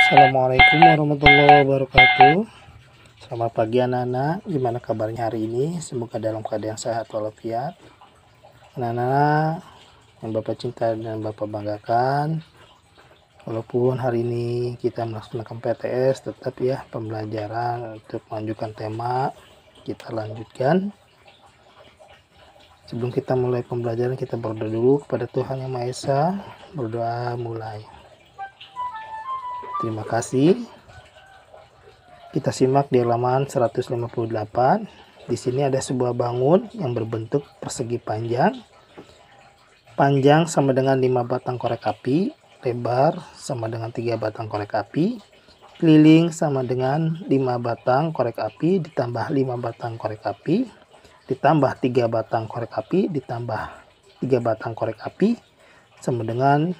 Assalamualaikum warahmatullahi wabarakatuh. Selamat pagi anak-anak, gimana kabarnya hari ini? Semoga dalam keadaan sehat walafiat. Anak-anak yang Bapak cinta dan Bapak banggakan, walaupun hari ini kita melaksanakan PTS, tetap ya pembelajaran untuk melanjutkan tema kita lanjutkan. Sebelum kita mulai pembelajaran, kita berdoa dulu kepada Tuhan Yang Maha Esa. Berdoa mulai. Terima kasih. Kita simak di halaman 158. Di sini ada sebuah bangun yang berbentuk persegi panjang. Panjang sama dengan 5 batang korek api, lebar sama dengan 3 batang korek api, keliling sama dengan 5 batang korek api ditambah 5 batang korek api, ditambah 3 batang korek api, ditambah 3 batang korek api sama dengan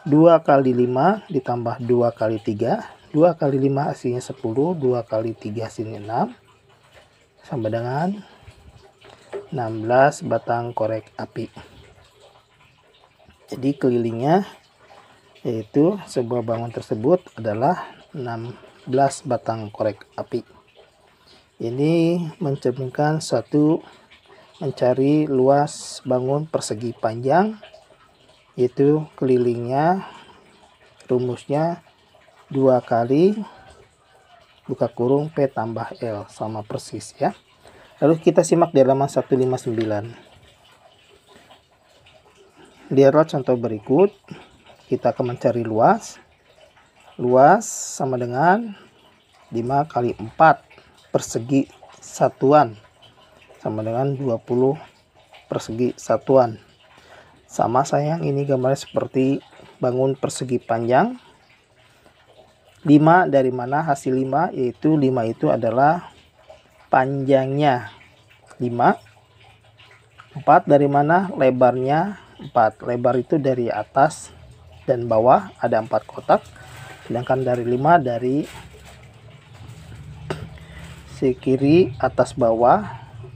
2 kali 5 ditambah 2 kali 3. 2 kali 5 hasilnya 10. 2 kali 3 hasilnya 6. Sama dengan 16 batang korek api. Jadi kelilingnya yaitu sebuah bangun tersebut adalah 16 batang korek api. Ini mencerminkan satu mencari luas bangun persegi panjang, yaitu kelilingnya rumusnya 2 kali buka kurung P tambah L sama persis ya. Lalu kita simak di halaman 159. Lihatlah contoh berikut. Kita akan mencari luas. Luas sama dengan 5 kali 4 persegi satuan sama dengan 20 persegi satuan. Sama sayang, ini gambarnya seperti bangun persegi panjang. 5 dari mana hasil 5, yaitu 5 itu adalah panjangnya 5. 4 dari mana lebarnya 4. Lebar itu dari atas dan bawah ada 4 kotak. Sedangkan dari 5 dari sisi kiri atas bawah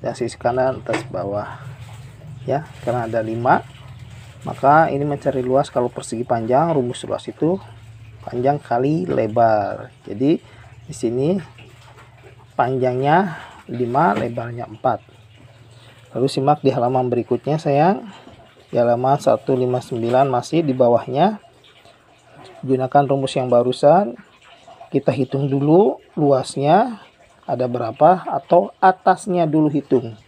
dan sisi kanan atas bawah. Ya, karena ada 5. Maka ini mencari luas kalau persegi panjang, rumus luas itu panjang kali lebar. Jadi di sini panjangnya 5, lebarnya 4. Lalu simak di halaman berikutnya sayang. Di halaman 159 masih di bawahnya. Gunakan rumus yang barusan. Kita hitung dulu luasnya ada berapa, atau atasnya dulu hitung.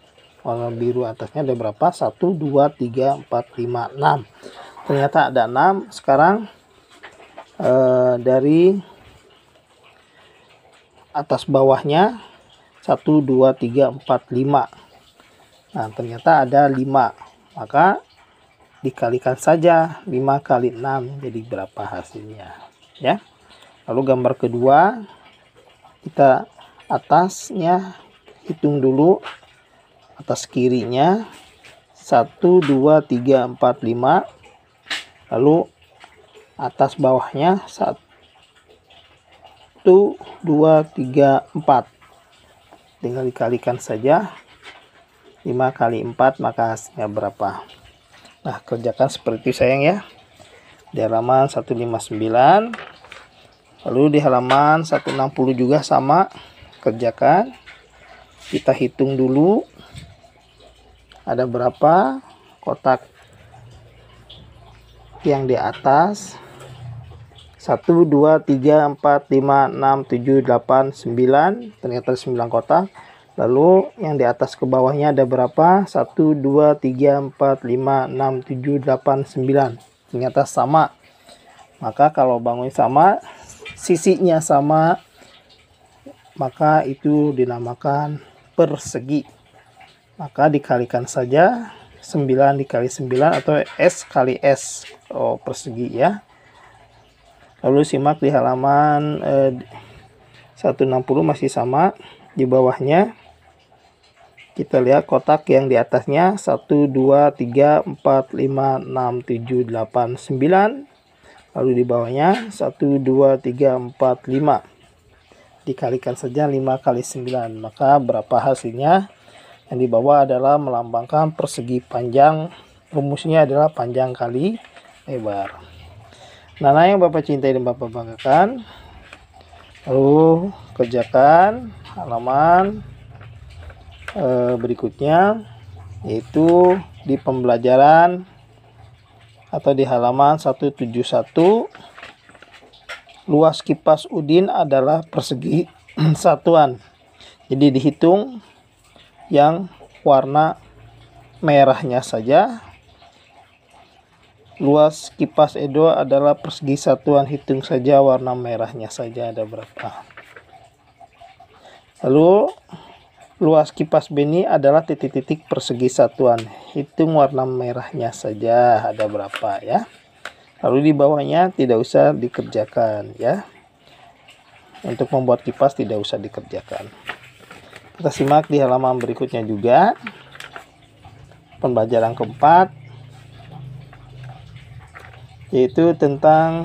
Warna biru atasnya ada berapa? 1, 2, 3, 4, 5, 6. Ternyata ada 6. Sekarang dari atas bawahnya 1, 2, 3, 4, 5. Nah, ternyata ada 5. Maka dikalikan saja 5 kali 6 jadi berapa hasilnya ya. Lalu gambar kedua, kita atasnya hitung dulu. Atas kirinya 1, 2, 3, 4, 5. Lalu atas bawahnya 1, 2, 3, 4. Tinggal dikalikan saja 5 kali 4, maka hasilnya berapa. Nah, kerjakan seperti itu sayang ya. Di halaman 159. Lalu di halaman 160 juga sama, kerjakan. Kita hitung dulu ada berapa kotak yang di atas. 1, 2, 3, 4, 5, 6, 7, 8, 9. Ternyata 9 kotak. Lalu yang di atas ke bawahnya ada berapa? 1, 2, 3, 4, 5, 6, 7, 8, 9. Ternyata sama. Maka kalau bangun sama, sisinya sama, maka itu dinamakan persegi. Maka dikalikan saja 9 dikali 9 atau S kali S. Oh, persegi ya. Lalu simak di halaman 160 masih sama. Di bawahnya kita lihat kotak yang di atasnya 1, 2, 3, 4, 5, 6, 7, 8, 9. Lalu di bawahnya 1, 2, 3, 4, 5. Dikalikan saja 5 kali 9. Maka berapa hasilnya? Yang di bawah adalah melambangkan persegi panjang. Rumusnya adalah panjang kali lebar. Nah, yang Bapak cintai dan Bapak banggakan, lalu kerjakan halaman berikutnya, yaitu di pembelajaran atau di halaman 171. Luas kipas Udin adalah persegi satuan. Jadi dihitung yang warna merahnya saja. Luas kipas Edo adalah persegi satuan, hitung saja warna merahnya saja ada berapa. Lalu luas kipas Beni adalah titik-titik persegi satuan, hitung warna merahnya saja ada berapa ya. Lalu di bawahnya tidak usah dikerjakan ya. Untuk membuat kipas tidak usah dikerjakan. Kita simak di halaman berikutnya juga. Pembelajaran keempat, yaitu tentang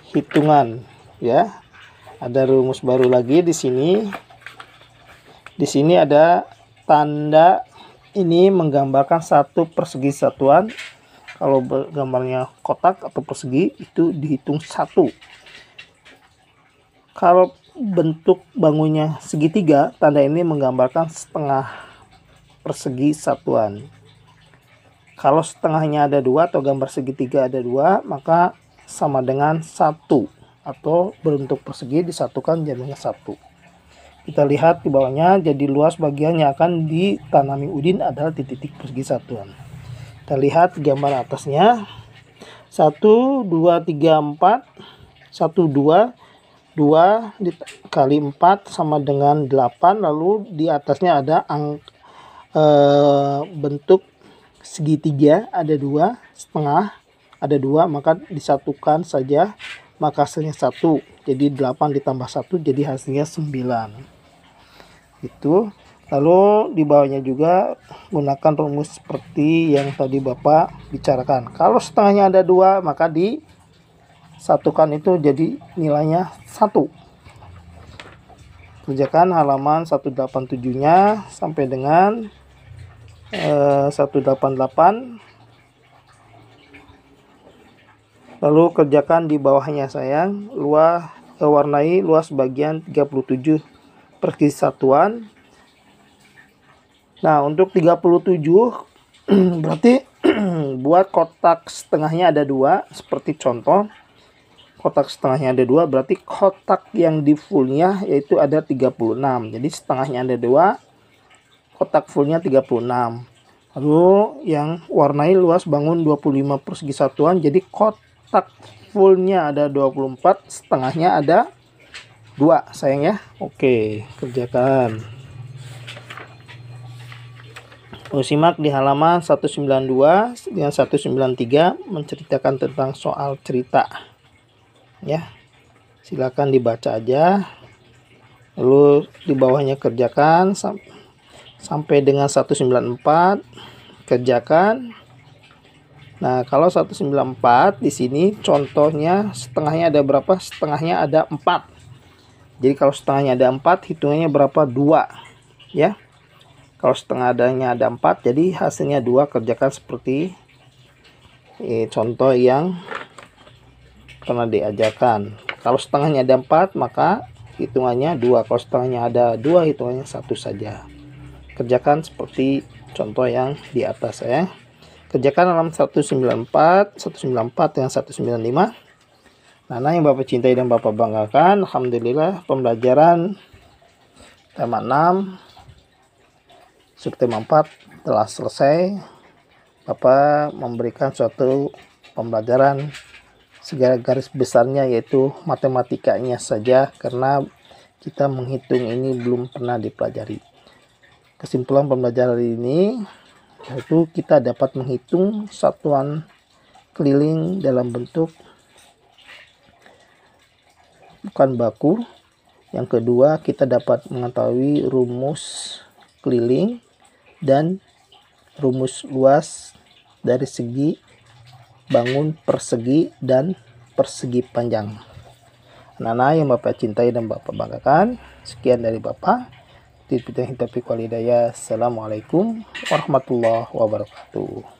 hitungan ya. Ada rumus baru lagi di sini. Di sini ada tanda ini menggambarkan satu persegi satuan. Kalau gambarnya kotak atau persegi itu dihitung satu. Kalau bentuk bangunnya segitiga, tanda ini menggambarkan setengah persegi satuan. Kalau setengahnya ada dua atau gambar segitiga ada dua, maka sama dengan satu, atau bentuk persegi disatukan jadinya satu. Kita lihat di bawahnya, jadi luas bagian yang akan ditanami Udin adalah titik-titik persegi satuan. Kita lihat gambar atasnya, 1, 2, 3, 4, 1, 2, 2 dikali 4 sama dengan 8. Lalu di atasnya ada bentuk segitiga, ada 2, setengah ada 2, maka disatukan saja, maka hasilnya 1. Jadi 8 ditambah 1 jadi hasilnya 9. Itu. Lalu di bawahnya juga gunakan rumus seperti yang tadi Bapak bicarakan. Kalau setengahnya ada 2, maka disatukan itu jadi nilainya 1. Kerjakan halaman 187-nya sampai dengan 188. Lalu kerjakan di bawahnya sayang. Warnai luas bagian 37 persegi satuan. Nah, untuk 37 berarti buat kotak setengahnya ada 2, seperti contoh. Kotak setengahnya ada 2, berarti kotak yang di fullnya yaitu ada 36. Jadi setengahnya ada 2, kotak fullnya 36. Lalu yang warnai luas bangun 25 persegi satuan, jadi kotak fullnya ada 24, setengahnya ada 2 sayang ya. Oke, kerjakan. Simak di halaman 192 dengan 193 menceritakan tentang soal cerita. Ya. Silakan dibaca aja. Lalu di bawahnya kerjakan sampai dengan 194, kerjakan. Nah, kalau 194 di sini contohnya setengahnya ada berapa? Setengahnya ada 4. Jadi kalau setengahnya ada 4, hitungannya berapa? 2. Ya. Kalau setengah adanya ada 4, jadi hasilnya 2. Kerjakan seperti contoh yang pernah diajarkan. Kalau setengahnya ada 4, maka hitungannya 2. Kalau setengahnya ada 2, hitungannya 1 saja. Kerjakan seperti contoh yang di atas ya. Kerjakan dalam 194 dengan 195. Nah, yang Bapak cintai dan Bapak banggakan, alhamdulillah pembelajaran tema 6 subtema 4 telah selesai. Bapak memberikan suatu pembelajaran segala garis besarnya, yaitu matematikanya saja, karena kita menghitung ini belum pernah dipelajari. Kesimpulan pembelajaran ini yaitu kita dapat menghitung satuan keliling dalam bentuk bukan baku. Yang kedua, kita dapat mengetahui rumus keliling dan rumus luas dari segi bangun persegi dan persegi panjang. Anak-anak yang Bapak cintai dan Bapak banggakan, sekian dari Bapak. Assalamualaikum warahmatullahi wabarakatuh.